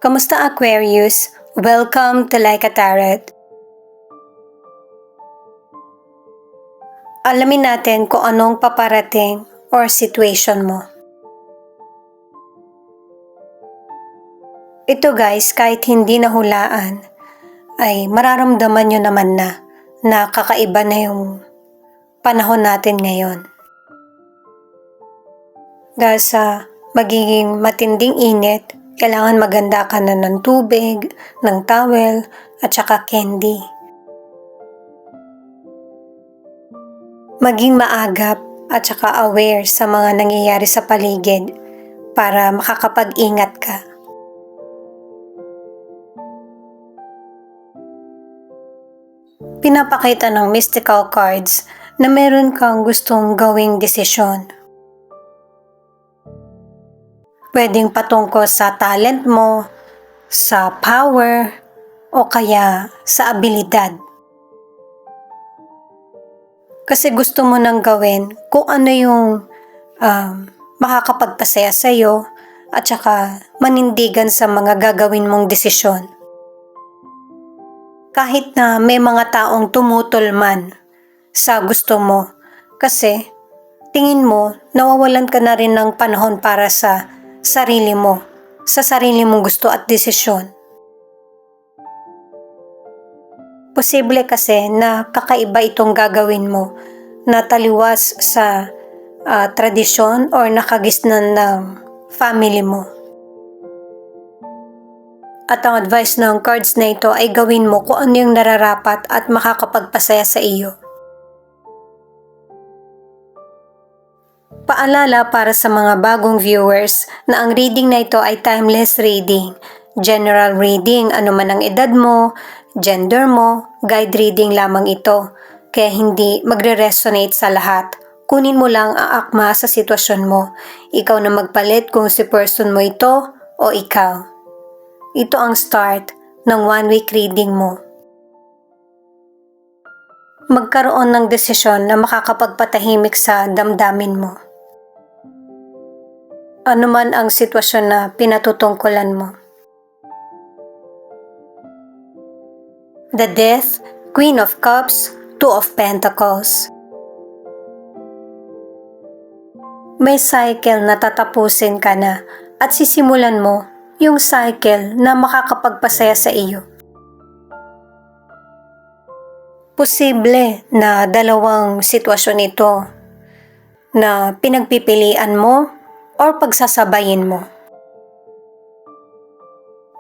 Kamusta Aquarius? Welcome to Like a Tarot. Alamin natin kung anong paparating or situation mo. Ito guys, kahit hindi nahulaan, ay mararamdaman nyo naman na kakaiba na yung panahon natin ngayon. Dahil sa magiging matinding init, kailangan maganda ka na ng tubig, ng towel, at saka candy. Maging maagap at saka aware sa mga nangyayari sa paligid para makakapag-ingat ka. Pinapakita ng mystical cards na meron kang gustong gawing desisyon. Pwedeng patungkol sa talent mo, sa power, o kaya sa abilidad. Kasi gusto mo nang gawin kung ano yung makakapagpasaya sa'yo at saka manindigan sa mga gagawin mong desisyon. Kahit na may mga taong tumutol man sa gusto mo kasi tingin mo nawawalan ka na rin ng panahon para sa sarili mo, sa sarili mong gusto at desisyon. Posible kasi na kakaiba itong gagawin mo na taliwas sa tradisyon or nakagisnan ng family mo. At ang advice ng cards na ito ay gawin mo kung ano yung nararapat at makakapagpasaya sa iyo. Paalala para sa mga bagong viewers na ang reading na ito ay timeless reading. General reading, ano man ang edad mo, gender mo, guide reading lamang ito. Kaya hindi magre-resonate sa lahat. Kunin mo lang ang akma sa sitwasyon mo. Ikaw na magpalit kung si person mo ito o ikaw. Ito ang start ng 1-week reading mo. Magkaroon ng desisyon na makakapagpatahimik sa damdamin mo. Ano man ang sitwasyon na pinatutungkulan mo. The Death, Queen of Cups, Two of Pentacles. May cycle na tatapusin ka na at sisimulan mo yung cycle na makakapagpasaya sa iyo. Posible na dalawang sitwasyon ito na pinagpipilian mo or pagsasabayin mo.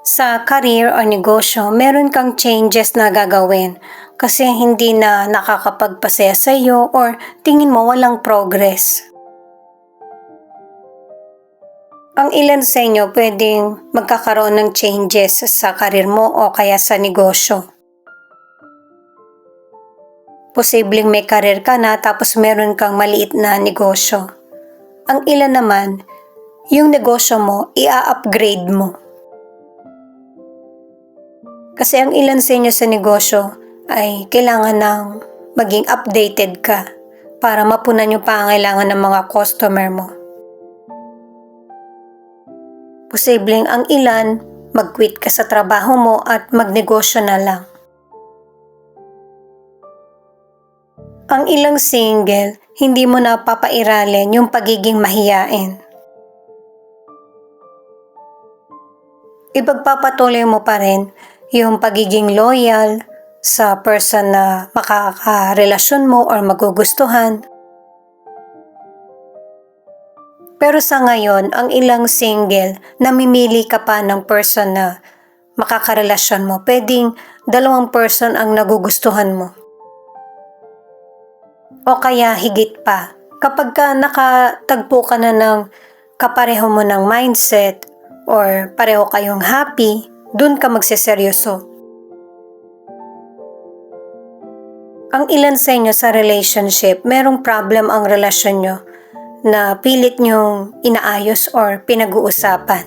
Sa career o negosyo, meron kang changes na gagawin kasi hindi na nakakapagpasaya sa iyo or tingin mo walang progress. Ang ilan sa inyo pwedeng magkakaroon ng changes sa career mo o kaya sa negosyo. Posibleng may career ka na tapos meron kang maliit na negosyo. Ang ilan naman, yung negosyo mo, i-upgrade mo. Kasi ang ilan sa inyo sa negosyo ay kailangan ng maging updated ka para mapunan yung pangangailangan ng mga customer mo. Posibleng ang ilan, mag-quit ka sa trabaho mo at magnegosyo na lang. Ang ilang single, hindi mo na papairalin yung pagiging mahiyain. Ipagpapatuloy mo pa rin yung pagiging loyal sa person na makakarelasyon mo or magugustuhan. Pero sa ngayon, ang ilang single, namimili ka pa ng person na makakarelasyon mo. Pwedeng dalawang person ang nagugustuhan mo. O kaya higit pa. Kapag ka nakatagpo ka na ng kapareho mo ng mindset or pareho kayong happy, dun ka magseseryoso. Ang ilan sa inyo sa relationship, merong problem ang relasyon nyo na pilit nyong inaayos or pinag-uusapan.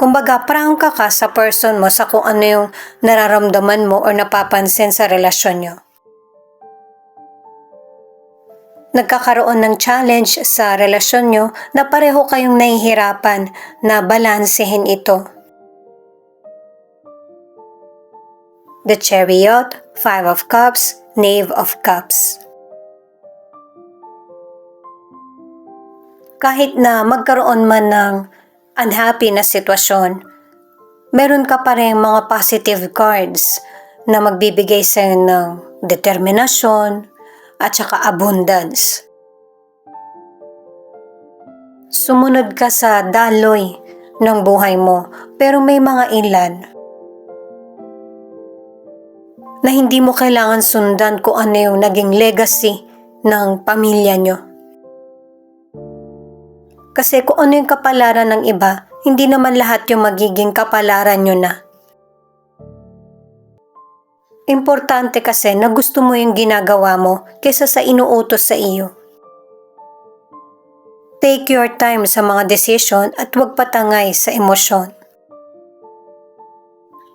Kumbaga, prangka ka sa person mo sa kung ano yung nararamdaman mo or napapansin sa relasyon nyo. Nagkakaroon ng challenge sa relasyon nyo na pareho kayong nahihirapan na balansehin ito. The Chariot, Five of Cups, Knave of Cups. Kahit na magkaroon man ng unhappy na sitwasyon, meron ka pa rin mga positive cards na magbibigay sa'yo ng determinasyon at saka abundance. Sumunod ka sa daloy ng buhay mo, pero may mga ilan na hindi mo kailangan sundan kung ano yung naging legacy ng pamilya nyo. Kasi kung ano yung kapalaran ng iba, hindi naman lahat yung magiging kapalaran nyo na. Importante kasi na gusto mo yung ginagawa mo kaysa sa inuutos sa iyo. Take your time sa mga desisyon at huwag patangay sa emosyon.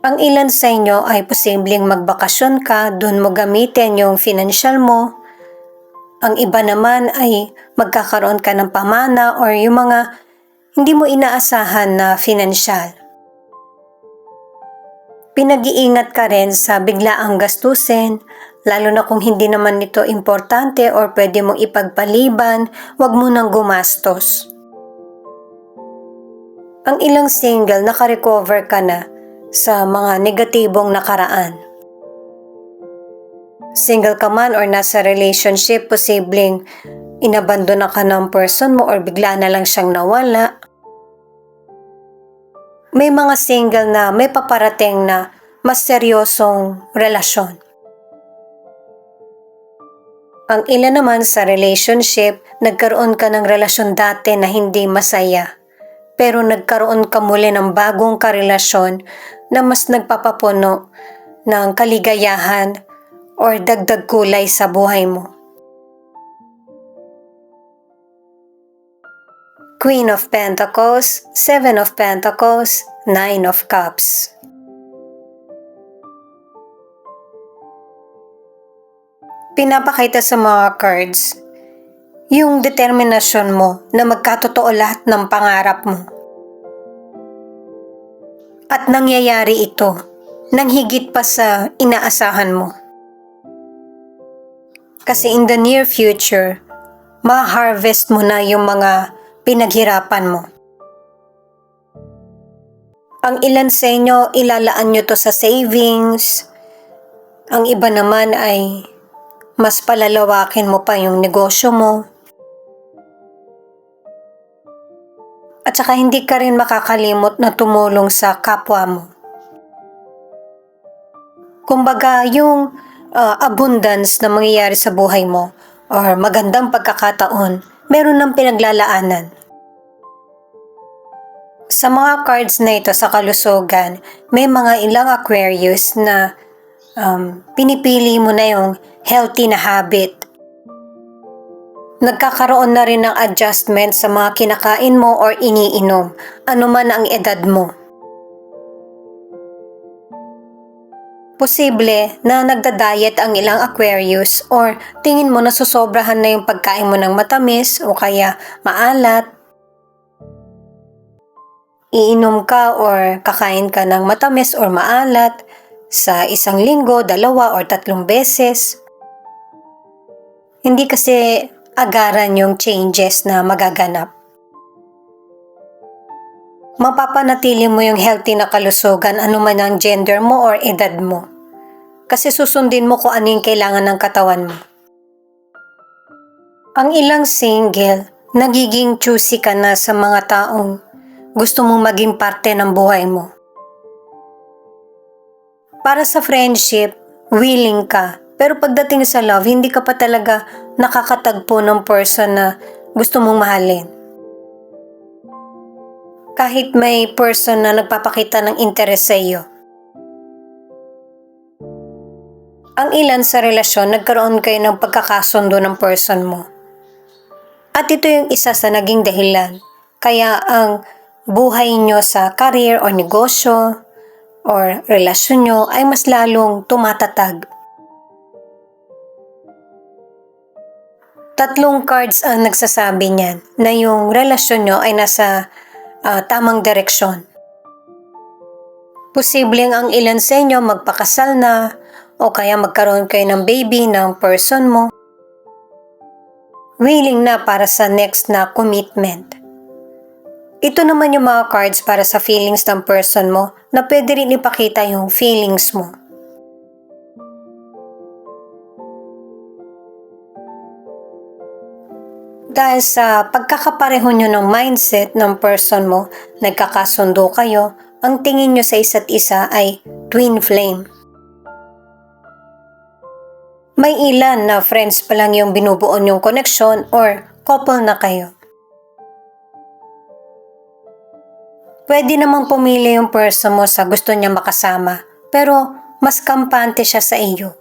Ang ilan sa inyo ay posibleng magbakasyon ka, doon mo gamitin yung financial mo. Ang iba naman ay magkakaroon ka ng pamana or yung mga hindi mo inaasahan na financial. Pinag-iingat ka rin sa biglaang gastusin, lalo na kung hindi naman ito importante or pwede mong ipagpaliban, huwag mo nang gumastos. Ang ilang single nakarecover ka na sa mga negatibong nakaraan. Single ka man or nasa relationship, posibleng inabandona ka ng person mo or bigla na lang siyang nawala. May mga single na may paparating na mas seryosong relasyon. Ang ilan naman sa relationship, nagkaroon ka ng relasyon dati na hindi masaya, pero nagkaroon ka muli ng bagong karelasyon na mas nagpapapuno ng kaligayahan or dagdag kulay sa buhay mo. Queen of Pentacles, Seven of Pentacles, Nine of Cups. Pinapakita sa mga cards yung determinasyon mo na magkatotoo lahat ng pangarap mo. At nangyayari ito nang higit pa sa inaasahan mo. Kasi in the near future, ma-harvest mo na yung mga pinaghirapan mo. Ang ilan sa inyo, ilalaan nyo to sa savings. Ang iba naman ay mas palalawakin mo pa yung negosyo mo. At saka hindi ka rin makakalimot na tumulong sa kapwa mo. Kumbaga, yung abundance na mangyayari sa buhay mo or magandang pagkakataon, meron ng pinaglalaanan. Sa mga cards na ito sa kalusugan, may mga ilang Aquarius na pinipili mo na yung healthy na habit. Nagkakaroon na rin ng adjustment sa mga kinakain mo or iniinom, anuman ang edad mo. Posible na nagda-diet ang ilang Aquarius or tingin mo na susobrahan na yung pagkain mo ng matamis o kaya maalat. Iinom ka or kakain ka ng matamis or maalat sa isang linggo, 2 or 3 beses. Hindi kasi agaran yung changes na magaganap. Mapapanatili mo yung healthy na kalusugan anuman ang gender mo or edad mo. Kasi susundin mo kung ano yung kailangan ng katawan mo. Ang ilang single, nagiging choosy ka na sa mga taong gusto mong maging parte ng buhay mo. Para sa friendship, willing ka. Pero pagdating sa love, hindi ka pa talaga nakakatagpo ng person na gusto mong mahalin. Kahit may person na nagpapakita ng interes sa iyo. Ang ilan sa relasyon, nagkaroon kayo ng pagkakasundo ng person mo. At ito yung isa sa naging dahilan. Kaya ang buhay nyo sa career o negosyo or relasyon nyo ay mas lalong tumatatag. Tatlong cards ang nagsasabi niyan na yung relasyon nyo ay nasa tamang direksyon. Posibleng ang ilan sa inyo magpakasal na o kaya magkaroon kayo ng baby ng person mo. Willing na para sa next na commitment. Ito naman yung mga cards para sa feelings ng person mo na pwede rin ipakita yung feelings mo. Dahil sa pagkakapareho nyo ng mindset ng person mo, nagkakasundo kayo, ang tingin nyo sa isa't isa ay twin flame. May ilan na friends pa lang yung binubuo nyong connection or couple na kayo. Pwede namang pumili yung person mo sa gusto niya makasama, pero mas kampante siya sa iyo.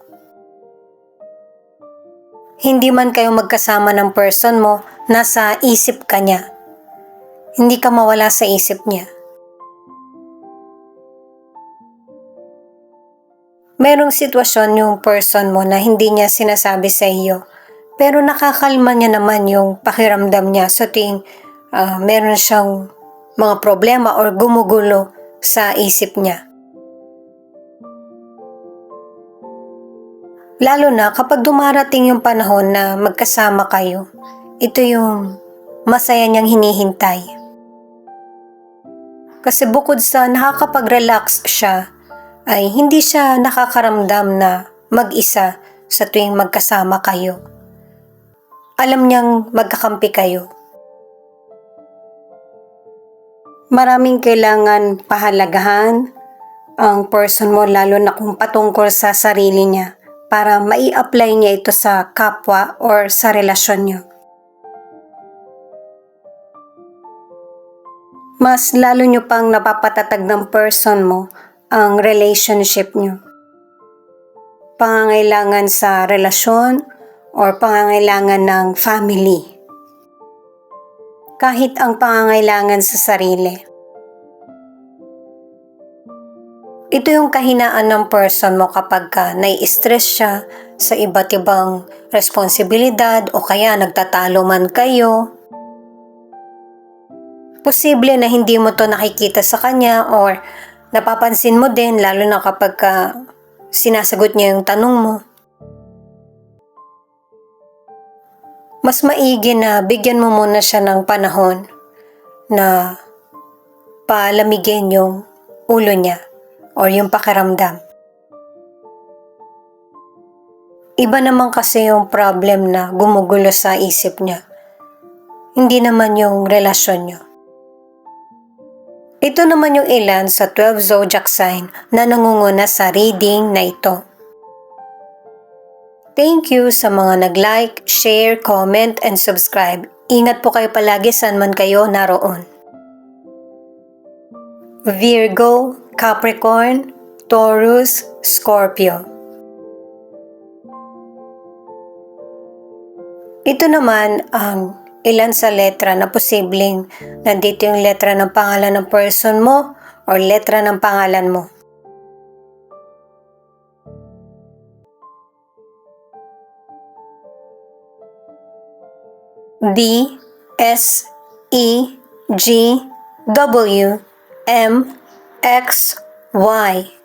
Hindi man kayo magkasama ng person mo, nasa isip ka niya. Hindi ka mawala sa isip niya. Merong sitwasyon yung person mo na hindi niya sinasabi sa iyo, pero nakakalma niya naman yung pakiramdam niya sa tuwing meron siyang mga problema or gumugulo sa isip niya. Lalo na kapag dumarating yung panahon na magkasama kayo, ito yung masaya niyang hinihintay. Kasi bukod sa nakakapag-relax siya, ay hindi siya nakakaramdam na mag-isa sa tuwing magkasama kayo. Alam niyang magkakampi kayo. Maraming kailangan pahalagahan ang person mo lalo na kung patungkol sa sarili niya para mai-apply niya ito sa kapwa or sa relasyon niyo. Mas lalo niyo pang napapatatag ng person mo ang relationship niyo. Pangangailangan sa relasyon or pangangailangan ng family. Kahit ang pangangailangan sa sarili. Ito yung kahinaan ng person mo kapag nai-stress siya sa iba't ibang responsibilidad o kaya nagtatalo man kayo. Posible na hindi mo to nakikita sa kanya or napapansin mo din lalo na kapag sinasagot niya yung tanong mo. Mas maigi na bigyan mo muna siya ng panahon na palamigin yung ulo niya or yung pakiramdam. Iba naman kasi yung problem na gumugulo sa isip niya. Hindi naman yung relasyon niyo. Ito naman yung ilan sa 12 zodiac sign na nangunguna sa reading na ito. Thank you sa mga nag-like, share, comment, and subscribe. Ingat po kayo palagi saan man kayo naroon. Virgo, Capricorn, Taurus, Scorpio. Ito naman ang ilan sa letra na posibleng nandito yung letra ng pangalan ng person mo or letra ng pangalan mo. D, S, E, G, W, M, X, Y.